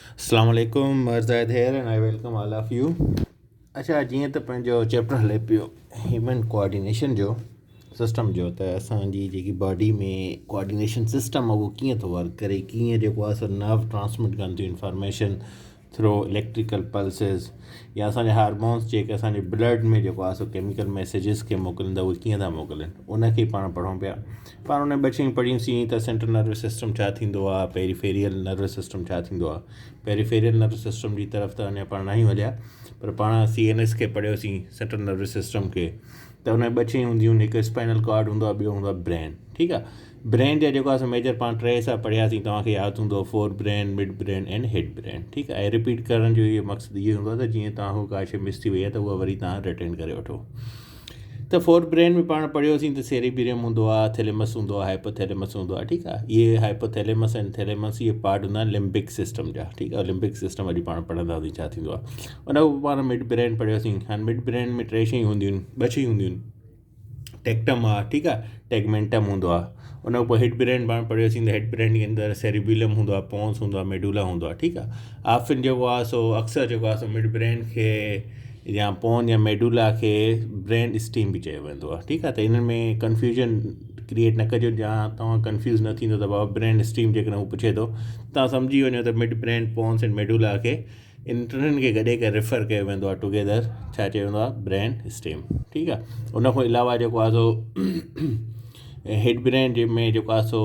अस्सलाम वालेकुम, Marzad here and I welcome all of you. अच्छा, जीअं त पंहिंजो चैप्टर हले पियो ह्यूमन कोऑर्डिनेशन जो सिस्टम जो, त असांजी जेकी बॉडी में कोऑर्डिनेशन सिस्टम आहे उहो कीअं थो वर्क करे, कीअं जेको आहे सो नर्व ट्रांसमिट कनि थियूं इंफॉर्मेशन थ्रू इलेक्ट्रिकल पल्सिस, या असांजा हार्मोन्स जेके असांजे ब्लड में जेको आहे सो केमिकल मैसेजिस खे मोकिलींदा, उहे कीअं था मोकिलनि, उनखे पाण पढ़ूं पिया। पाण उन ॿ शयूं पढ़ियूंसीं त सेंट्रल नर्वस सिस्टम छा थींदो आहे, पेरीफेरियल नर्वस सिस्टम छा थींदो आहे। पेरीफेरियल नर्वस सिस्टम जी तरफ़ त अञा पाण न ई वधिया, पर पाण CNS खे पढ़ियोसीं, सेंट्रल नर्वस सिस्टम खे। त उन 2 शयूं हूंदियूं आहिनि, हिकु स्पाइनल कॉर्ड हूंदो आहे, ॿियो हूंदो आहे ब्रेन। ठीकु आहे, ब्रेन जा जेको आहे मेजर पाण 3 सां पढ़ियासीं, तव्हांखे यादि हूंदो fore brain, mid brain and head brain. ठीकु आहे, ऐं रिपीट करण जो इहो मक़सदु इहो हूंदो आहे त जीअं तव्हां का शइ मिस थी वई आहे त उहा वरी तव्हां रिटेन करे वठो। त फोर ब्रेन में पाण पढ़ियोसीं त सेरेबिरम हूंदो आहे, थैलेमस हूंदो आहे, हाइपोथैलेमस हूंदो आहे। ठीकु आहे, इहे हाइपोथैलेमस ऐं थैलेमस इहे पार्ट हूंदा आहिनि लिम्बिक सिस्टम जा। ठीकु आहे, लिम्बिक सिस्टम अॼु पाण पढ़ंदासीं छा थींदो आहे। उन खां पोइ पाण मिड ब्रेन पढ़ियोसीं। हाणे मिड ब्रेन में 3 शयूं हूंदियूं आहिनि, 2 शयूं हूंदियूं आहिनि, टेक्टम आहे, ठीकु आहे, टेगमेंटम हूंदो आहे। उन खां पोइ हेड ब्रेन पाण पढ़ियोसीं त हेड ब्रेन जे अंदरि सेरिबिलम हूंदो आहे, पोन्स हूंदो आहे, मेडुला हूंदो आहे। ठीकु आहे, ऑफन जेको आहे सो अक्सर जेको आहे सो मिड ब्रेन खे या पोन या मेडुला खे ब्रेन स्टीम बि चयो वेंदो आहे। ठीकु आहे, त इन्हनि में कन्फ्यूजन क्रिएट न कजो, या तव्हां कंफ्यूज़ न थींदो त बाबा ब्रेन स्टीम जेकॾहिं हू पुछे थो, तव्हां सम्झी वञो त mid brain, pons and medulla खे इन टिनिनि खे गॾे करे रेफर कयो वेंदो आहे टुगेदर, छा चयो वेंदो आहे, ब्रेन स्टीम। ठीकु आहे, उन खां अलावा जेको आहे सो हेड ब्रेन में जेको आहे सो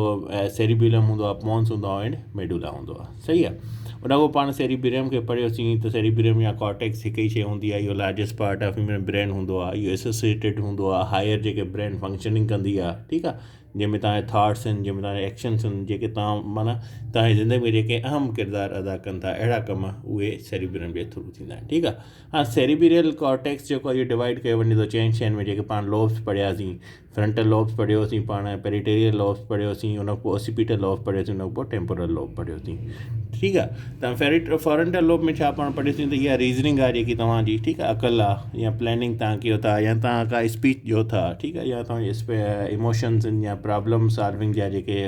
सेरिबिलम हूंदो आहे, पोन्स हूंदो आहे एंड मेडुला हूंदो आहे। सही आहे, उन खां पाण सेरिबिरम खे पढ़ियोसीं त सेरिबिरम या कॉर्टेक्स हिकु ई शइ हूंदी आहे, इहो largest part of human brain हूंदो आहे, इहो एसोसिएटेड हूंदो आहे हायर जेके ब्रेन फंक्शनिंग कंदी आहे। ठीकु आहे, जंहिंमें तव्हांजे थाट्स आहिनि, जंहिंमें तव्हांजे एक्शन्स आहिनि, जेके तव्हां माना तव्हांजी ज़िंदगी में जेके अहम किरदारु अदा कनि था, अहिड़ा कम उहे सेरिबिरम जे थ्रू थींदा आहिनि। ठीकु आहे, हा, सेरिबिरियल कॉर्टेक्स जेको आहे इहो डिवाइड कयो वञे थो 4 शयुनि में, जेके पाण लोब्स पढ़ियासीं। फ्रंटल लोब्स पढ़ियोसीं पाण, पेरिटेरियल लोब्स पढ़ियोसीं, उन खां पोइ ओसिपिटल लोब पढ़ियोसीं, उन खां पोइ टेम्पोरल लोब पढ़ियोसीं। ठीकु आहे, त फ्रंटल लोब में छा पाण पढ़ियोसीं त इहा रीज़निंग आहे जेकी तव्हांजी, ठीकु आहे, अकल आहे, या प्लैनिंग तव्हां कयो था, या तव्हां का स्पीच ॾियो था। ठीकु आहे, या तव्हांजे इमोशन्स आहिनि, या प्रॉब्लम सॉल्विंग जा जेके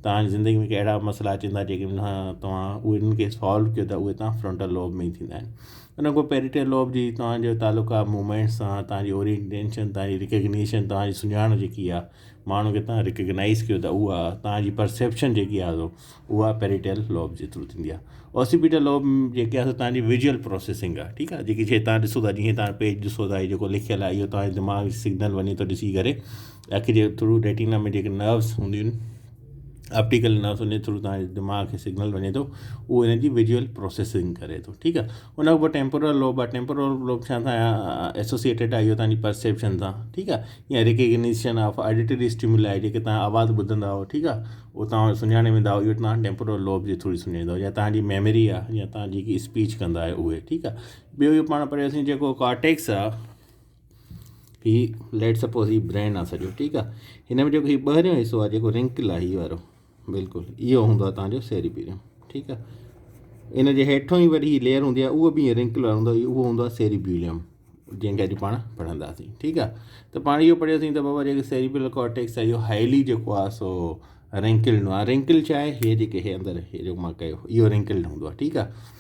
तव्हांजी ज़िंदगी में कहिड़ा मसइला अचनि था, जेके तव्हां उन्हनि खे सॉल्व कयो था, उहे तव्हां फ्रंटल लोब में ई थींदा आहिनि। उन खां पोइ पेरिटल लोब जी तव्हांजो तालुक़ु आहे मूवमेंट्स सां, तव्हांजी ओरिएंटेशन, तव्हांजी रिकग्निशन, तव्हांजी सुञाण जेकी आहे, माण्हू खे तव्हां रिकग्नाइज़ कयो था, उहा तव्हांजी परसेप्शन जेकी आहे उहा पेरिटल लोब जे थ्रू थींदी आहे। ओसिपिटल लोब जेके आहे तव्हांजी विजुअल प्रोसेसिंग आहे। ठीकु आहे, जेकी शइ तव्हां ॾिसो था, जीअं तव्हां पेज ॾिसो था, जेको लिखियलु आहे, इहो तव्हांजे दिमाग़ सिग्नल वञे थो ॾिसी करे, अखि जे थ्रू रेटिना में जेके नर्व्स हूंदियूं आहिनि, ऑप्टिकल नर्व्स, उन थ्रू तव्हांजे दिमाग़ खे सिग्नल वञे थो, उहो हिन जी विजुअल प्रोसेसिंग करे थो। ठीकु आहे, उन खां पोइ टेम्पोरल लोब आहे। टेम्पोरल लोब छा सां एसोसिएटेड आहे, इहो तव्हांजी परसेप्शन सां। ठीकु आहे, या रिकग्निशन ऑफ ऑडिटरी स्टिमुलाई, जेके तव्हां आवाज़ु ॿुधंदा हो, ठीकु आहे, उहो तव्हां सुञाणे वेंदा हो, इहो तव्हां टेम्पोरल लोब जे थ्रू सुञाणींदव। या तव्हांजी मेमरी आहे, या तव्हां जेकी स्पीच कंदा आहियो उहे। ठीकु आहे, ॿियो इहो पाण पढ़ियोसीं जेको कॉर्टेक्स आहे, ही लेट सपोज़ ही ब्रेन आहे सॼो। ठीकु आहे, हिन में जेको ही ॿाहिरियों हिसो आहे, जेको रिंकल आहे, हीअ वारो बिल्कुलु इहो हूंदो आहे तव्हांजो सेरिबिरम। ठीकु आहे, इन जे हेठों ई वरी ही लेयर हूंदी आहे, उहो बि ईअं रिंकल वारो हूंदो आहे, उहो हूंदो आहे सेरिबिलियम, जंहिंखे अॼु पाण पढ़ंदासीं। ठीकु आहे, त पाण इहो पढ़ियोसीं त बाबा जेके सेरिब्रल कॉर्टेक्स आहे, इहो हाईली जेको आहे सो रिंकल्ड आहे। रिंकल छा आहे, हे जेके हे अंदरि हे जेको मां कयो, इहो रिंकल्ड हूंदो आहे। ठीकु आहे,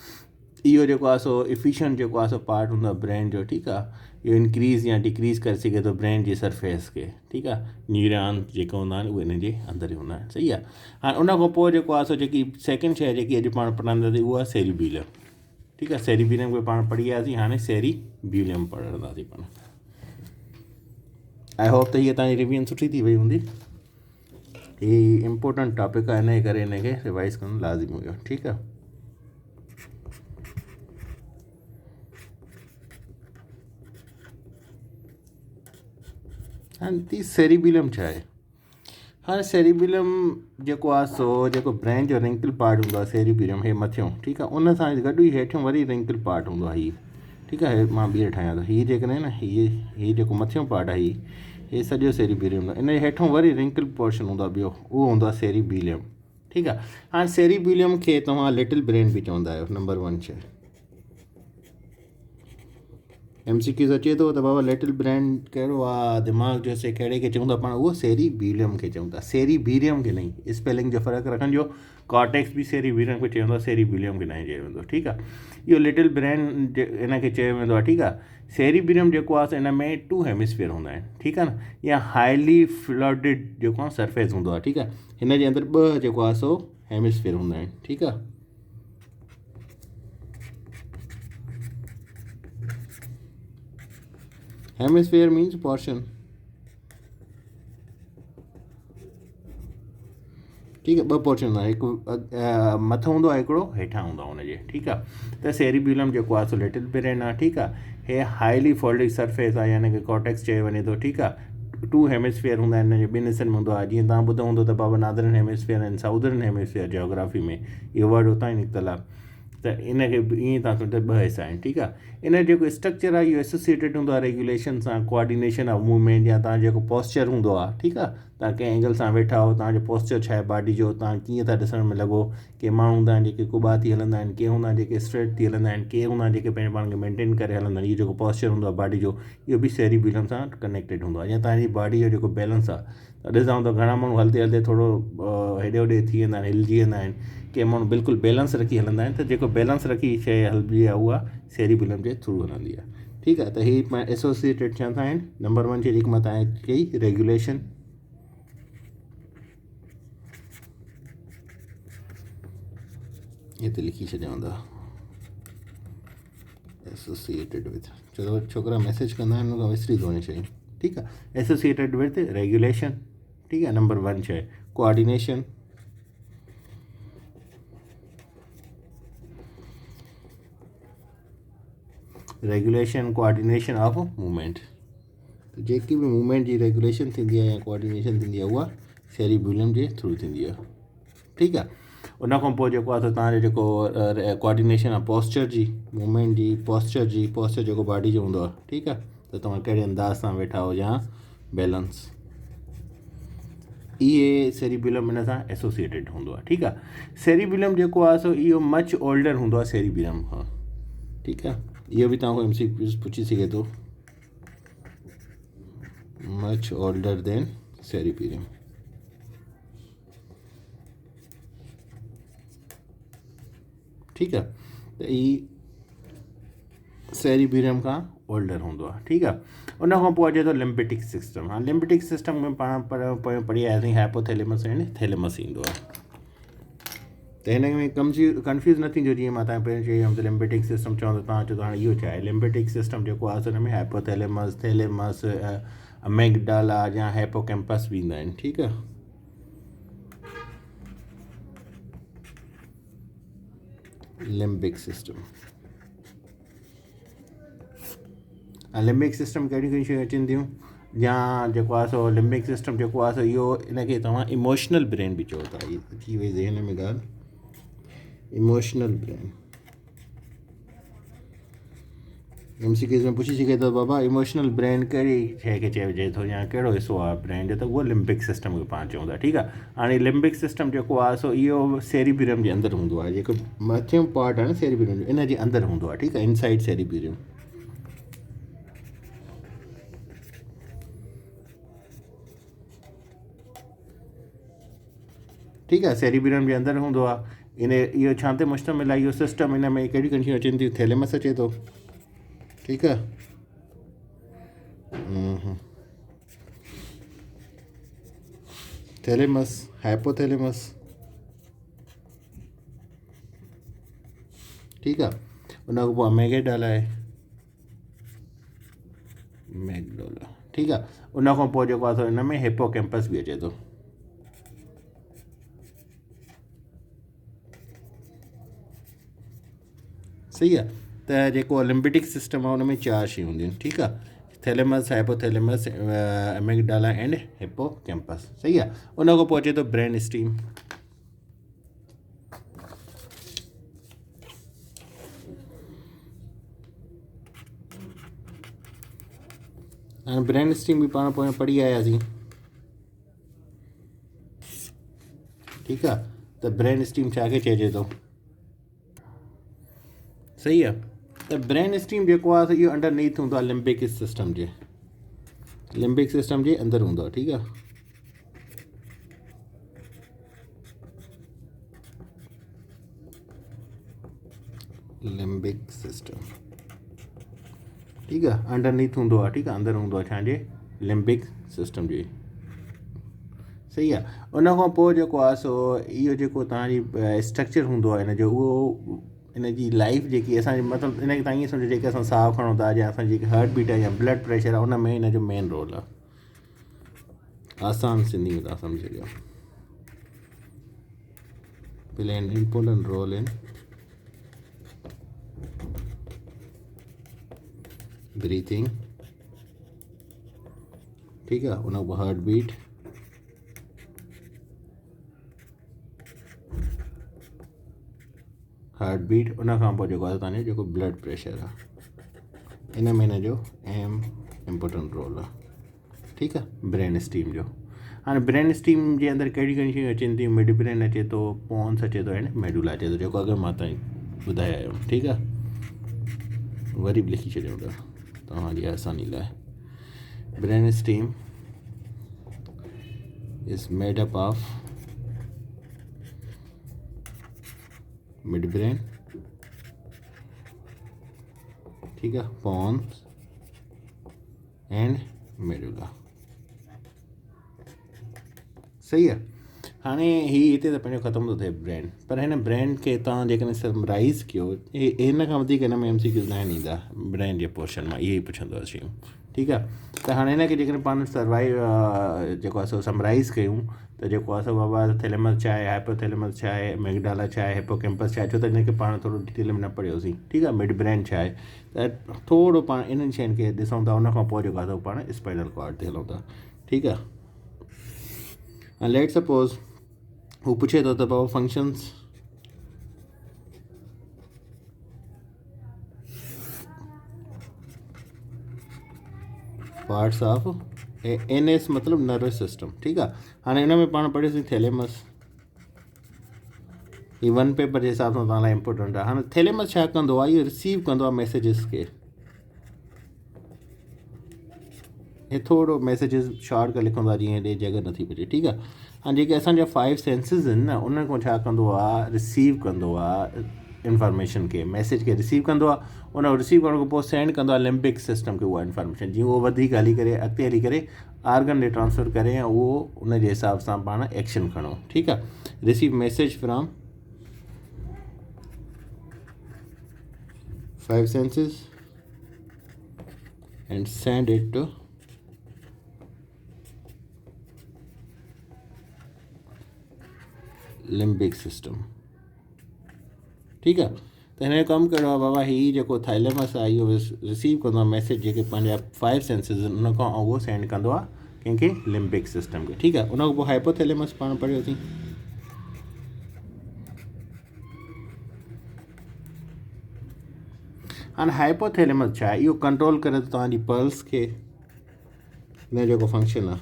इहो जेको आहे सो एफिशिएंट जेको आहे सो पार्ट हूंदो आहे ब्रेन जो। ठीकु आहे, इहो इंक्रीज़ या डिक्रीज़ करे सघे थो ब्रेन जी सरफेस खे। ठीकु आहे, न्यूरॉन्स जेके हूंदा आहिनि उहे हिन जे अंदरि ई हूंदा आहिनि। सही आहे, हाणे उन खां पोइ जेको आहे सो जेकी सेकेंड शइ जेकी अॼु पाण पढ़ंदासीं, उहा आहे सेरिबिलम। ठीकु आहे, सेरिबिलम खे पाण पढ़ी वियासीं, हाणे सेरिबिलम पढ़ंदासीं पाण। आई होप त हीअ तव्हांजी रिवीजन सुठी थी वई हूंदी। हीअ इम्पोर्टेंट टॉपिक आहे, इन जे करे हिनखे रिवाइज़ करणु लाज़िमी हुयो। ठीकु आहे, हाणे सेरिबिलम छा आहे। हाणे सेरिबिलम जेको आहे सो जेको ब्रेन जो रिंकल पार्ट हूंदो आहे, सेरिबिलम हे मथियों। ठीकु आहे, उन सां गॾु ई हेठियों वरी रिंकल पार्ट हूंदो आहे हीअ। ठीकु आहे, मां ॿीहर ठाहियां थो, हीअ जेकॾहिं न हीअ जेको मथियों पार्ट आहे, हीअ सॼो सेरिबिलम, इन जे हेठों वरी रिंकल पोर्शन हूंदो आहे ॿियो, उहो हूंदो आहे सेरिबिलम। ठीकु आहे, हाणे सेरिबिलम खे तव्हां लिटिल ब्रेन बि चवंदा आहियो, नंबर 1 शइ। MCQs अचे थो त बाबा लिटिल ब्रेन कहिड़ो आहे, दिमाग़ जो से कहिड़े खे चऊं था पाण, उहो सेरिबीलियम खे चऊं था, सेरिबीलियम खे नहीं, स्पेलिंग जो फ़र्क़ु रखंजो। कॉर्टेक्स बि सेरिबीलियम खे चवंदो आहे, सेरिबीलियम खे न चयो वेंदो, ठीकु आहे। इहो लिटिल ब्रेन इन खे चयो वेंदो आहे, ठीकु आहे। सेरिबीलियम जेको आहे इन में 2 हेमिस्फीयर हूंदा आहिनि, ठीकु आहे न, या हाईली फ्लडिड जेको आहे सरफेस हूंदो आहे, ठीकु आहे। हिन जे अंदरि 2 जेको आहे सो हेमिस्फीयर हूंदा आहिनि, ठीकु आहे। हेमिस्फीयर मीन्स पोर्शन, ठीकु आहे। 2 पोर्शन हूंदा आहिनि, हिकु मथां हूंदो आहे, हिकिड़ो हेठां हूंदो आहे हुनजे, ठीकु आहे। त सेरिबीलियम जेको आहे सो लिटिल ब्रेन आहे, ठीकु आहे। हे हाईली फोल्डिड सरफेस आहे, यानी कि कॉर्टेक्स चयो वञे थो, ठीकु आहे। 2 हेमिस्फीयर हूंदा आहिनि हिन जे, 2 हिसनि में हूंदो आहे। जीअं तव्हां ॿुधो हूंदो त बाबा नादरन हेमिस्फीयर आहिनि, साउदर्न हेमिस्फीयर जियोग्राफी में, इहो वर्ड उतां ई निकितल आहे। त इन खे ईअं तव्हां सम्झो 2 हिसा आहिनि, ठीकु आहे। इन जो जेको स्ट्रक्चर आहे इहो एसोसिएटेड हूंदो आहे रेगुलेशन सां, कोऑर्डिनेशन ऑफ मूवमेंट, या तव्हां जेको पोस्चर हूंदो आहे, ठीकु आहे। तव्हां कंहिं एंगल सां वेठा हो, तव्हांजो पोस्चर छा आहे बॉडी जो, तव्हां कीअं था ॾिसण में लॻो। के माण्हू हूंदा आहिनि जेके कुॿा थी हलंदा आहिनि, के हूंदा आहिनि जेके स्ट्रेट थी हलंदा आहिनि, के हूंदा आहिनि जेके पंहिंजे पाण खे मेंटेन करे हलंदा आहिनि। इहो जेको पोस्चर हूंदो आहे बॉडी जो, इहो बि सेरिबीलियम सां कनेक्टेड हूंदो आहे। या तव्हांजी बॉडी जो जेको बैलेंस आहे, त ॾिसंदा त घणा माण्हू हलंदे हलंदे थोरो हेॾे होॾे थी वेंदा आहिनि, हिलिजी वेंदा आहिनि। के माण्हू बिल्कुलु बैलेंस रखी हलंदा आहिनि, त जेको बैलेंस रखी शइ हलंदी आहे उहा सेरिबीलियम जे थ्रू हलंदी आहे, ठीकु आहे। त हीअ एसोसिएटेड चवंदा आहिनि। नंबर 1 जी जेकी मां तव्हांखे कई रेगुलेशन, हिते लिखी छॾिया हूंदा एसोसिएटेड विथ, छो त छोकिरा मैसेज कंदा आहिनि उनखां विसरी थो वञे शयूं, ठीकु आहे। एसोसिएटेड विथ रेगुलेशन, ठीकु आहे। नंबर 1 शइ coordination, regulation coordination of movement. त जेकी बि मूवमेंट जी रेगुलेशन थींदी आहे या कोऑर्डिनेशन थींदी आहे, उहा सेरिबीलियम जे थ्रू थींदी आहे, ठीकु आहे। उन खां पोइ जेको आहे त तव्हांजो जेको कोऑर्डिनेशन आहे पोस्चर जी, मूवमेंट जी, पोस्चर जेको बॉडी जो हूंदो आहे, ठीकु आहे। त तव्हां कहिड़े अंदाज़ सां वेठा हो या बैलेंस, इहे सेरिबीलियम इन सां एसोसिएटेड हूंदो आहे, ठीकु आहे। सेरिबीलियम जेको आहे सो इहो मच ओल्डर हूंदो आहे सेरिबीलियम खां, ठीकु आहे। इहो बि तव्हांखो MCQ पुछी सघे थो, मच ओल्डर देन सेरिबीलियम, ठीकु आहे। त ई सेरिबीलियम खां ओल्डर हूंदो आहे, ठीकु आहे। उन खां पोइ अचे थो लिम्बेटिक सिस्टम। हाणे लिम्बेटिक सिस्टम में पाण पढ़ी आयासीं हाइपोथैलेमस एंड थैलेमस ईंदो आहे। त हिन में कंफ्यूज़ न थींदो, जीअं मां तव्हां पहिरियों चई हुयमि त लिम्बेटिक सिस्टम चवंदो, तव्हां चओ त हाणे इहो छा आहे। लिम्बेटिक सिस्टम जेको आहे हुन में हाइपोथैलेमस, थैलेमस, अमेगडाला या हिपोकैम्पस बि ईंदा आहिनि, ठीकु आहे। लिम्बिक सिस्टम, लिम्बिक सिस्टम कहिड़ियूं कहिड़ियूं शयूं अचनि थियूं, या जेको आहे सो लिम्बिक सिस्टम जेको आहे सो इहो इनखे तव्हां इमोशनल ब्रेन बि चओ था। इहा थी वई ज़हन में ॻाल्हि, इमोशनल ब्रेन। MCQ में पुछी सघे थो बाबा इमोशनल ब्रेन कहिड़ी शइ खे चइजे थो, या कहिड़ो हिसो आहे ब्रेन जो, त उहो लिम्बिक सिस्टम खे पाण चऊं था, ठीकु आहे। हाणे लिम्बिक सिस्टम जेको आहे सो इहो सेरिबीलियम जे अंदरि हूंदो आहे, जेको मथियों पार्ट आहे न सेरिबीलियम जो, इन जे अंदरि हूंदो आहे, ठीकु आहे, इनसाइड सेरिबीलियम, ठीकु आहे। सेरिबीलियम जे अंदरि हूंदो आहे। इहो छा ते मुश्तमिल आहे इहो सिस्टम, इन में कहिड़ियूं कहिड़ियूं अचनि थियूं, थैलेमस अचे थो, ठीकु आहे। थैलेमस, हाइपोथैलेमस, ठीकु आहे। उन खां पोइ अमेगडाला आहे, मैगडोला, ठीकु आहे। उन खां पोइ जेको आहे सो हिन में हिपोकैम्पस बि अचे थो, सही आहे। त जेको लिम्बेटिक सिस्टम आहे हुन में 4 शयूं हूंदियूं आहिनि, ठीकु आहे। थैलेमस, हाइपोथैलेमस, अमेगडाला एंड हिपोकैम्पस, सही आहे। उन खां पोइ अचे थो ब्रेन स्टीम। हाणे ब्रेन स्टीम बि पाण पोइ पढ़ी आयासीं, ठीकु आहे। त ब्रेन स्टीम छा खे चइजे थो, सही आहे। त ब्रेन स्टीम जेको आहे इहो अंडरनीथ हूंदो आहे लिम्बिक सिस्टम जे, लिम्बिक सिस्टम जे अंदरि हूंदो आहे, ठीकु आहे। लिम्बिक सिस्टम, ठीकु आहे, अंडरनीथ हूंदो आहे, ठीकु आहे, अंदरि हूंदो आहे छाजे लिम्बिक सिस्टम जे, सही आहे। उन खां पोइ जेको आहे सो इहो जेको तव्हांजी स्ट्रक्चर हूंदो आहे हिन जो, उहो इन जी लाइफ जेकी असांजी मतिलबु इन खे तव्हां ईअं सम्झो जेके असां साहु खणूं था या असांजी जेकी हार्ट बीट आहे या ब्लड प्रेशर आहे, उन में इन जो मेन रोल आहे। आसान सिंधी में तव्हां सम्झी ॾियो, play an important role in breathing, ठीकु आहे। उन खां पोइ हार्ट बीट, हार्ट बीट, उन खां पोइ जेको आहे तव्हांजो जेको ब्लड प्रेशर आहे, इन में हिन जो अहम इम्पोर्टेंट रोल आहे, ठीकु आहे, ब्रेन स्टीम जो। हाणे ब्रेन स्टीम जे अंदरि कहिड़ी कहिड़ी शयूं अचनि थियूं, मिड ब्रेन अचे थो, पोन्स अचे थो ऐं मेडुला अचे थो, जेको अॻु मां तव्हां ॿुधाए आयो, ठीकु आहे। वरी बि लिखी छॾियूं था तव्हांजी आसानी लाइ। Brain steam is made up of mid brain, ठीकु आहे, पोन्स एंड मेडुला, सही आहे। हाणे हीअ हिते त पंहिंजो ख़तमु थो थिए ब्रेन, पर हिन ब्रेन खे तव्हां जेकॾहिं समराइज़ कयो, हिन खां वधीक हिन में MCQ न ईंदा ब्रेन जे पोर्शन मां, इहे ई पुछंदो आहे शयूं, ठीकु आहे। त हाणे हिन खे जेकॾहिं पाण जेको आहे सो समराइज़ कयूं त जेको आहे सो बाबा थैलेमस छा आहे, हाइपोथैलेमस छा आहे, एमिगडाला छा आहे, हिपोकैम्पस छा आहे, छो त हिन खे पाण थोरो डिटेल में न पढ़ियोसीं, ठीकु आहे। मिड ब्रेन छा आहे, त थोरो पाण इन्हनि शयुनि खे ॾिसूं था, उन खां पोइ जेको आहे सो पाण स्पाइनल कॉर्ड ते हलूं था, ठीकु आहे। And let's suppose हू पुछे थो त बाबा फंक्शंस पार्ट्स ऑफ NS मतिलबु नर्वस सिस्टम, ठीकु आहे। हाणे हिन में पाण पढ़ियोसीं थैलेमस, हीअ 1 पेपर जे हिसाब सां तव्हां लाइ इम्पोर्टेंट आहे। हाणे थैलेमस छा कंदो आहे, इहो रिसीव कंदो आहे मैसेजिस खे, हे थोरो मैसेजिस शॉर्ट करे लिखंदो आहे जीअं हेॾे जॻह नथी बचे, ठीकु आहे। हाणे जेके असांजा 5 सेंसिस आहिनि न, उन खां छा कंदो आहे, रिसीव कंदो आहे इंफॉर्मेशन खे, मैसेज खे रिसीव कंदो आहे, उन रिसीव करण खां पोइ सेंड कंदो आहे लिम्बिक सिस्टम खे उहा इंफॉर्मेशन, जीअं उहो वधीक हली करे अॻिते हली करे आर्गन ॾे ट्रांसफर करे ऐं उहो उन जे हिसाब सां पाण एक्शन खणूं, ठीकु आहे। Receive message from 5 senses and send it to limbic system, ठीकु आहे। त हिन जो कमु कहिड़ो आहे बाबा, हीअ जेको थाइलेमस आहे इहो रिसीव कंदो आहे मैसेज जेके पंहिंजा 5 सेंसिस आहिनि उन खां, उहो सेंड कंदो आहे कंहिंखे, लिम्बिक सिस्टम खे, ठीकु आहे। उन खां पोइ हाइपोथैलेमस पाण पढ़ियोसीं, हाणे हाइपोथैलेमस छा आहे, इहो कंट्रोल करे थो तव्हांजी पल्स खे, हिन जो जेको फंक्शन आहे,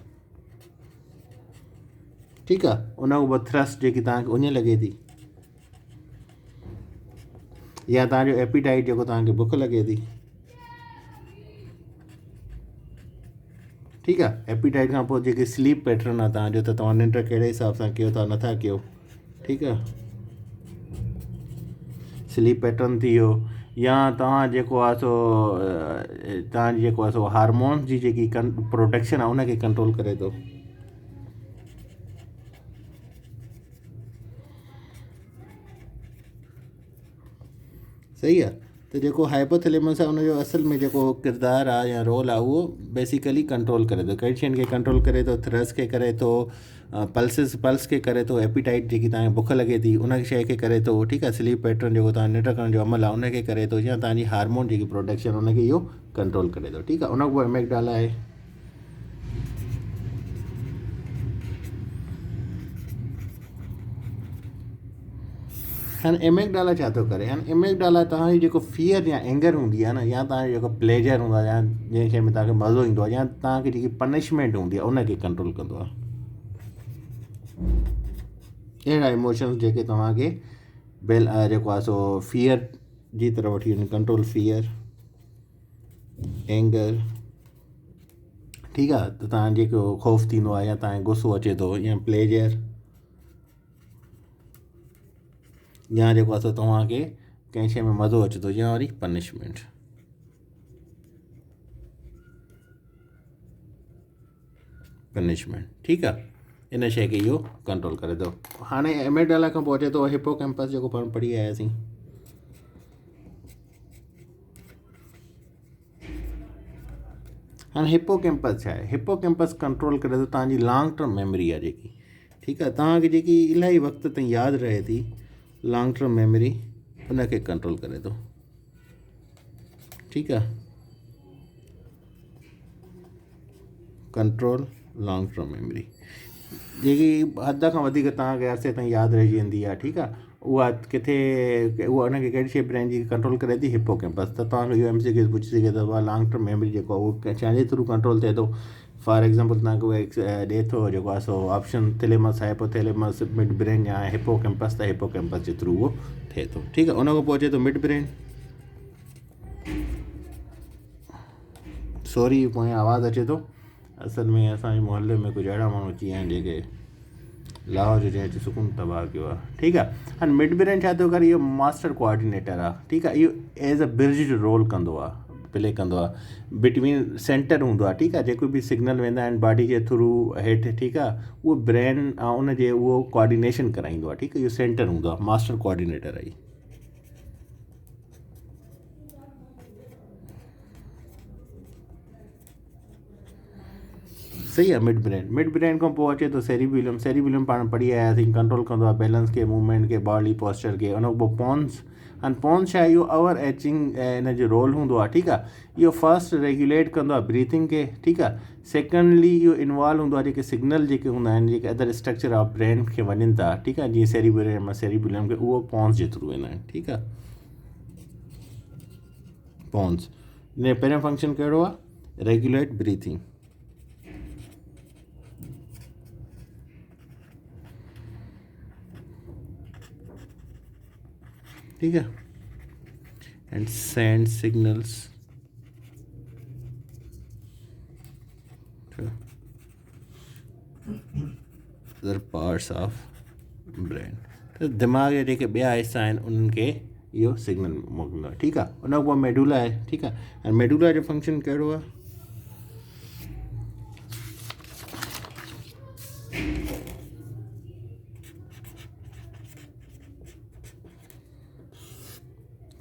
ठीकु आहे। उन खां पोइ थ्रस्ट जेकी तव्हांखे उञ लॻे थी, या तव्हांजो एपिटाइट जेको तव्हांखे बुख लॻे थी, ठीकु आहे। एपिटाइट खां पोइ जेके स्लीप पैटर्न आहे तव्हांजो, त तव्हां निंड कहिड़े हिसाब सां कयो था, नथा कयो, ठीकु आहे, स्लीप पैटर्न थी वियो, या तव्हां जेको आहे सो तव्हांजी जेको आहे सो हार्मोन्स जी जेकी प्रोडक्शन आहे उनखे कंट्रोल करे थो, सही आहे। त जेको हाइपोथैलेमस आहे उनजो असल में जेको किरदारु आहे या रोल आहे, उहो बेसिकली कंट्रोल करे थो, कई शयुनि खे कंट्रोल करे थो, थ्रस्ट खे करे थो, पल्स खे करे थो, एपिटाइट जेकी तव्हांखे बुख लॻे थी उन शइ खे करे थो, ठीकु आहे। स्लीप पैटर्न जेको तव्हां निंड करण जो अमल आहे उनखे करे थो, या तव्हांजी हार्मोन जेकी प्रोडक्शन उनखे इहो कंट्रोल करे थो, ठीकु आहे। उन खां पोइ एमिगडाला आहे, हाणे एमिगडाला छा थो करे, हाणे एमिगडाला तव्हांजी जेको फियर या एंगर हूंदी आहे न, या तव्हांजो जेको प्लेजर हूंदो आहे, या जंहिं शइ में तव्हांखे मज़ो ईंदो आहे, या तव्हांखे जेकी पनिशमेंट हूंदी आहे उनखे कंट्रोल कंदो आहे। अहिड़ा इमोशन्स जेके तव्हांखे जेको आहे सो फियर जी तरफ़ वठी वञे, कंट्रोल फियर, एंगर, ठीकु आहे। त तव्हां जेको ख़ौफ़ थींदो आहे या तव्हांखे गुस्सो अचे थो या प्लेजर, या जेको आहे तव्हांखे कंहिं शइ में मज़ो अचे थो, या वरी पनिशमेंट। ठीकु आहे, इन शइ खे इहो कंट्रोल करे थो। हाणे एमेगडाला खां पोइ अचे थो हिपोकैम्पस, जेको पाण पढ़ी आयासीं। हाणे हिपोकैम्पस छा आहे? हिपोकैम्पस कंट्रोल करे थो तव्हांजी लॉन्ग टर्म मेमोरी आहे जेकी, ठीकु आहे, तव्हांखे जेकी इलाही वक़्त ताईं यादि रहे थी, लॉन्ग टर्म मेमोरी, उनखे कंट्रोल करे थो, ठीकु आहे। कंट्रोल लॉन्ग टर्म मेमोरी, जेकी हद खां वधीक तव्हांखे अरसे ताईं यादि रहिजी वेंदी आहे, ठीकु आहे, उहा किथे, उहा उनखे कहिड़ी शइ ब्रेन जी कंट्रोल करे थी? हिपोकैम्पस। त तव्हांखे इहो MCQ पुछी सघे थो, उहा लॉन्ग टर्म मेमोरी जेको आहे उहो छाजे थ्रू कंट्रोल थिए थो? फॉर एग्ज़ाम्पल तव्हांखे उहा ॾिए थो जेको आहे so option thalamus, hypothalamus, mid brain या हिपोकैम्पस, त हिपोकैम्पस जे थ्रू उहो थिए थो, ठीकु आहे। उन खां पोइ अचे थो मिड ब्रेन। सॉरी पोइ आवाज़ु अचे थो, असल में असांजे मोहल्ले में कुझु अहिड़ा माण्हू अची विया आहिनि जेके लाहौर जो जंहिं सुकून तबाह कयो आहे, ठीकु आहे। हाणे मिड ब्रेन छा थो करे? इहो मास्टर कोऑर्डिनेटर आहे, ठीकु आहे, इहो एज़ अ ब्रिज जो रोल कंदो आहे, प्ले कंदो आहे, बिटवीन सेंटर हूंदो आहे, ठीकु आहे, जेको बि सिग्नल वेंदा आहिनि बॉडी जे थ्रू हेठि, ठीकु आहे, उहो ब्रेन ऐं उनजे उहो कोऑर्डिनेशन कराईंदो आहे, ठीकु आहे, इहो सेंटर हूंदो आहे, मास्टर कोऑर्डिनेटर आहे। सही आहे। मिड ब्रेन खां पोइ अचे थो सेरिबेलम पाण पढ़ी आयासीं, कंट्रोल कंदो आहे बैलेंस खे, मूवमेंट खे, बॉडी पोस्चर खे। उन खां पोइ पॉन्स, हाणे पॉन्स छा आहे? इहो ओवर एचिंग इन जो रोल हूंदो आहे, ठीकु आहे, इहो फर्स्ट रेगुलेट कंदो आहे ब्रीथिंग खे, ठीकु आहे। सेकेंडली इहो इन्वॉल्व हूंदो आहे जेके सिग्नल जेके हूंदा आहिनि, जेके अदर स्ट्रक्चर ऑफ ब्रेन खे वञनि था, ठीकु आहे, जीअं सेरिबेलम खे, उहो पॉन्स जे थ्रू वेंदा आहिनि, ठीकु आहे। पॉन्स इन जो पहिरियों फंक्शन कहिड़ो आहे? रेगुलेट ब्रीथिंग, ठीक है, and send signals to other parts of brain। तो दिमाग जे जेके ॿिया हिस्सा आहिनि उन्हनि खे इहो सिग्नल मोकिलींदो आहे, ठीकु आहे। उन खां पोइ मेडुला आहे, ठीकु आहे, ऐं मेडुला जो फंक्शन कहिड़ो आहे?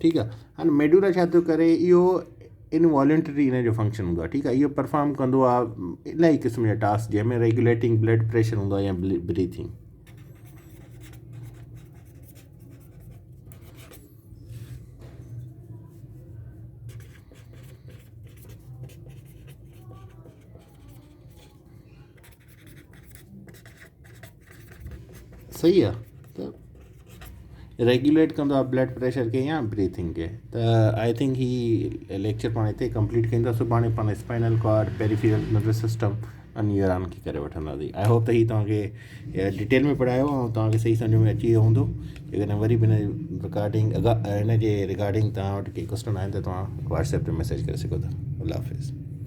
ठीकु आहे। हाणे मेडुला छा थो करे? इहो इनवॉलंटरी इन जो फंक्शन हूंदो आहे, ठीकु आहे, इहो परफॉर्म कंदो आहे इलाही क़िस्म जा टास्क, जंहिंमें रेगुलेटिंग ब्लड प्रेशर हूंदो आहे या ब्रीथिंग। सही आहे। त रेगुलेट कंदो आहे ब्लड प्रेशर खे या ब्रीथिंग खे। त आई थिंक ही लेक्चर पाण हिते कंप्लीट कयूं था। सुभाणे पाण spinal cord, peripheral nervous system ऐं न्यूरॉन खे करे वठंदासीं। आई होप त ही तव्हांखे डिटेल में पढ़ायो ऐं तव्हांखे सही सम्झ में अची वियो हूंदो। जेकॾहिं वरी बि हिन रिगार्डिंग हिन जे रिगार्डिंग तव्हां वटि के क्वेश्चन आहिनि त तव्हां व्हाट्सएप ते मैसेज करे सघो था। अल्लाह हाफ़िज़।